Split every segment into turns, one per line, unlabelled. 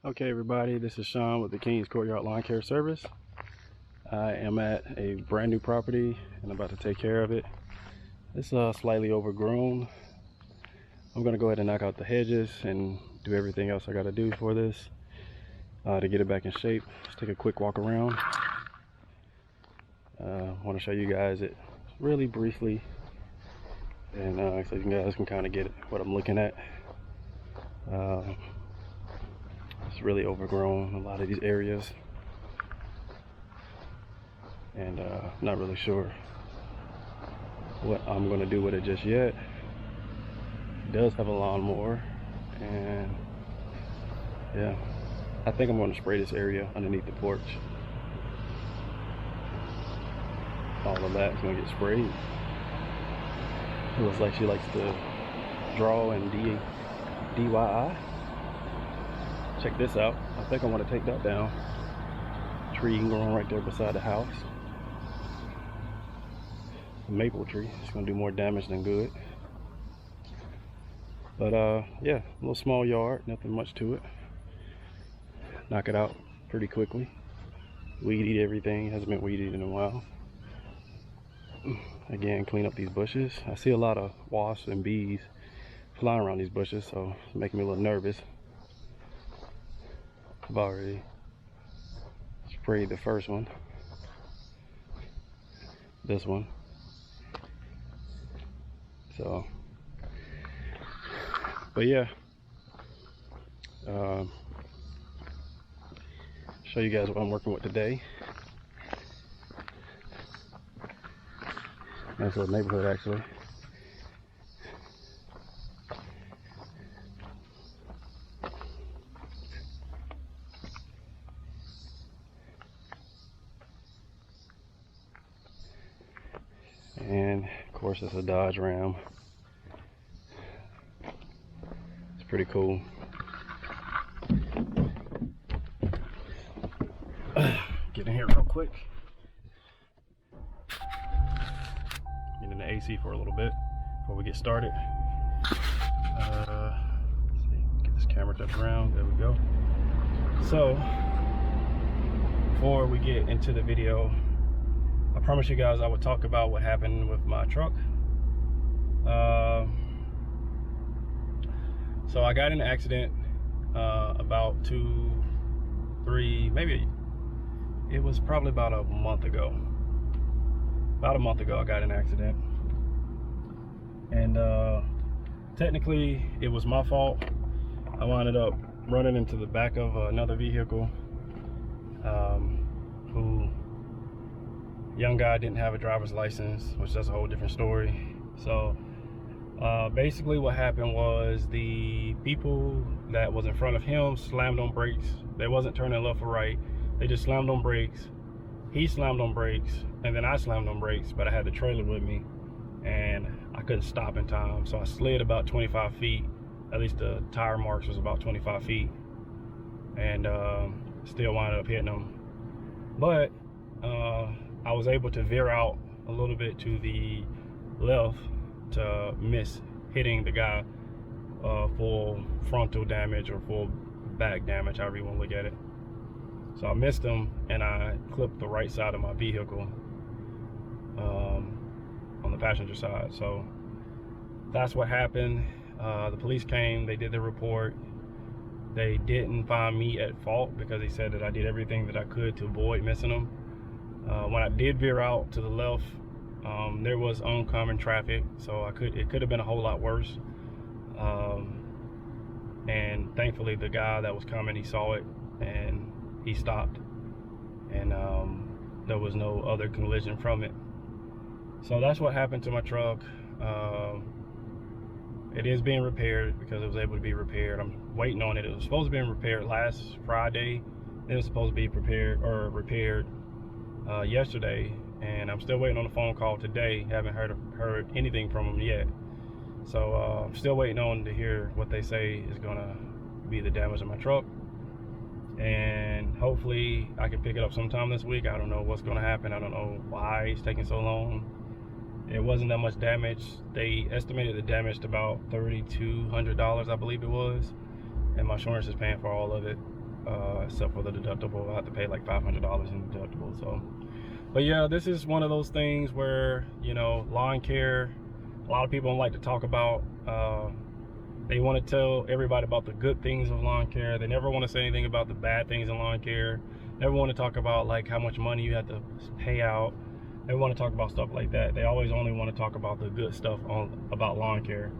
Okay everybody, this is Sean with the King's Courtyard Lawn Care Service. I am at a brand new property and I'm about to take care of it. It's slightly overgrown. I'm going to go ahead and knock out the hedges and do everything else I got to do for this to get it back in shape. Let's take a quick walk around. I want to show you guys it really briefly and so you guys can kind of get what I'm looking at. It's really overgrown, a lot of these areas, and not really sure what I'm going to do with it just yet. It does have a lawnmower, and yeah, I think I'm going to spray this area underneath the porch. All of that is going to get sprayed. It looks like she likes to draw and DIY. Check this out. I think I want to take that down. Tree growing right there beside the house. A maple tree. It's going to do more damage than good. But yeah, a little small yard. Nothing much to it. Knock it out pretty quickly. Weed eat everything. Hasn't been weeded in a while. Again, clean up these bushes. I see a lot of wasps and bees flying around these bushes, so it's making me a little nervous. I've already sprayed the first one, this one, so, but yeah, show you guys what I'm working with today. Nice little neighborhood actually. And of course it's a Dodge Ram. It's pretty cool. Get in here real quick. Get in the AC for a little bit before we get started. Let's see, get this camera turned around. There we go. So before we get into the video, I promised you guys I would talk about what happened with my truck. So I got in an accident about 2, 3, maybe it was probably about a month ago. About a month ago I got in an accident. And technically it was my fault. I wound up running into the back of another vehicle who young guy didn't have a driver's license, which is a whole different story. So basically what happened was the people that was in front of him slammed on brakes. They wasn't turning left or right. They just slammed on brakes. He slammed on brakes, and then I slammed on brakes, but I had the trailer with me and I couldn't stop in time. So I slid about 25 feet. At least the tire marks was about 25 feet. And still wound up hitting them. But I was able to veer out a little bit to the left to miss hitting the guy full frontal damage or full back damage, however you want to look at it. So I missed him and I clipped the right side of my vehicle on the passenger side. So that's what happened. The police came, they did the report. They didn't find me at fault because they said that I did everything that I could to avoid missing them. When I did veer out to the left, there was oncoming traffic, so it could have been a whole lot worse. And thankfully the guy that was coming, he saw it and he stopped, and there was no other collision from it. So that's what happened to my truck. It is being repaired because it was able to be repaired. I'm waiting on it. It was supposed to be repaired last Friday. It was supposed to be repaired yesterday, and I'm still waiting on a phone call today. Haven't heard anything from them yet. So I'm still waiting on to hear what they say is gonna be the damage of my truck, and hopefully I can pick it up sometime this week. I don't know what's gonna happen. I don't know why it's taking so long. It wasn't that much damage. They estimated the damage to about $3,200, I believe it was, and my insurance is paying for all of it. except for the deductible. I have to pay like $500 in deductible. So, but yeah, this is one of those things where, you know, lawn care, a lot of people don't like to talk about. They want to tell everybody about the good things of lawn care. They never want to say anything about the bad things in lawn care. Never want to talk about like how much money you have to pay out. They want to talk about stuff like that. They always only want to talk about the good stuff about lawn care.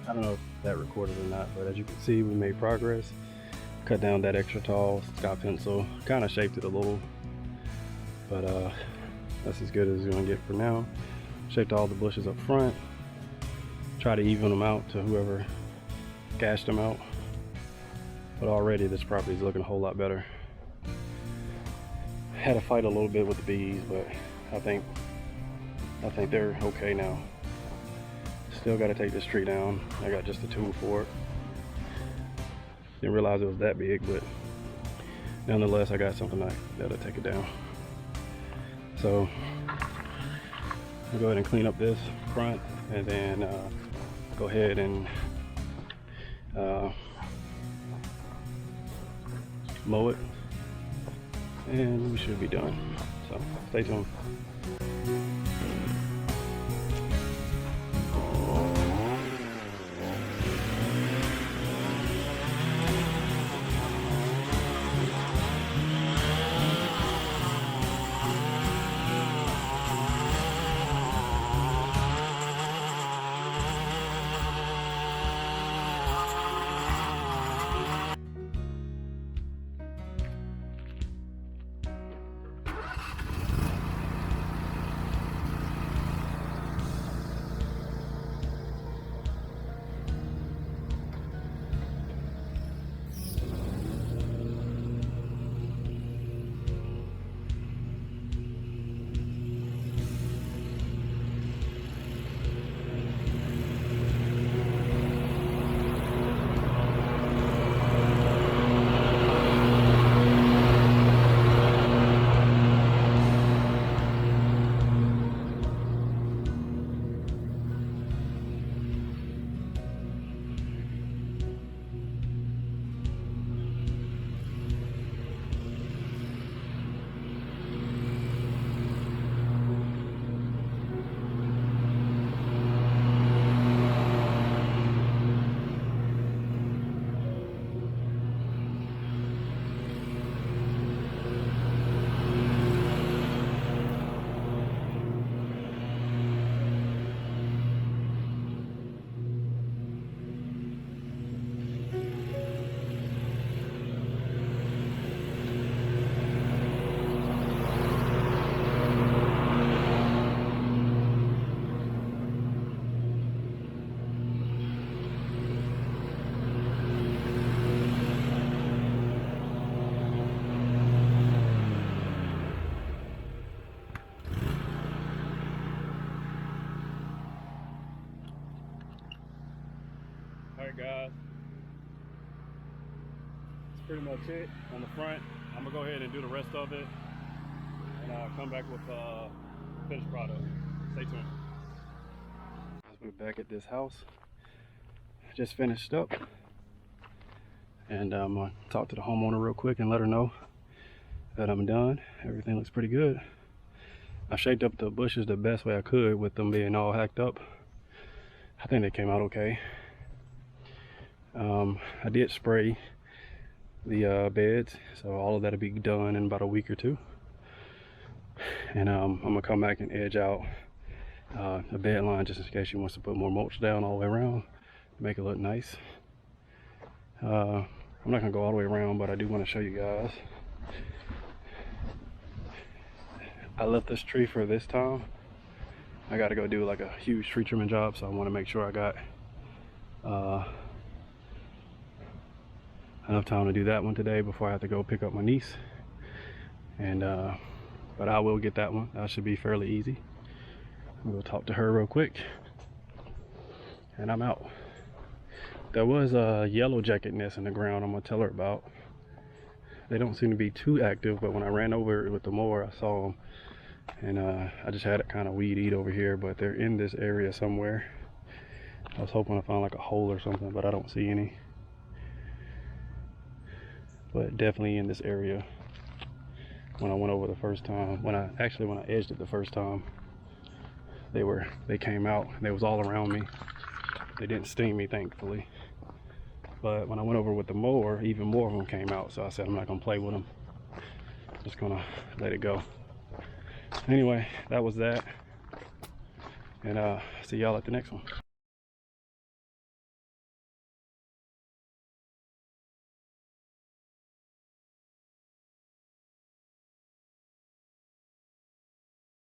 I don't know if that recorded or not, but as you can see, we made progress. Cut down that extra tall Scott pencil, kind of shaped it a little, but that's as good as it's gonna get for now. Shaped all the bushes up front, try to even them out to whoever gashed them out, but already this property is looking a whole lot better. Had to fight a little bit with the bees, but I think they're okay now. Still got to take this tree down. I got just a tool for it. Didn't realize it was that big, but nonetheless, I got something that'll take it down. So I'll go ahead and clean up this front, and then go ahead and mow it, and we should be done. So stay tuned. guys, that's pretty much it on the front. I'm gonna go ahead and do the rest of it and come back with finished product. Stay tuned. We're back at this house. Just finished up, and I'm gonna talk to the homeowner real quick and let her know that I'm done. Everything looks pretty good. I shaped up the bushes the best way I could with them being all hacked up. I think they came out okay. I did spray the beds, so all of that'll be done in about a week or two. And I'm gonna come back and edge out the bed line just in case she wants to put more mulch down all the way around to make it look nice. I'm not gonna go all the way around, but I do want to show you guys. I left this tree for this time. I got to go do like a huge tree trimming job, so I want to make sure I got enough time to do that one today before I have to go pick up my niece. And but I will get that one. That should be fairly easy. I'm gonna talk to her real quick, and I'm out. There was a yellow jacket nest in the ground I'm gonna tell her about. They don't seem to be too active, but when I ran over it with the mower, I saw them. And I just had it kind of weed eat over here, but they're in this area somewhere. I was hoping to find like a hole or something, but I don't see any. But definitely in this area. When I went over the first time, when I edged it the first time, they came out. They was all around me. They didn't sting me, thankfully. But when I went over with the mower, even more of them came out. So I said I'm not gonna play with them. I'm just gonna let it go. Anyway, that was that, and see y'all at the next one.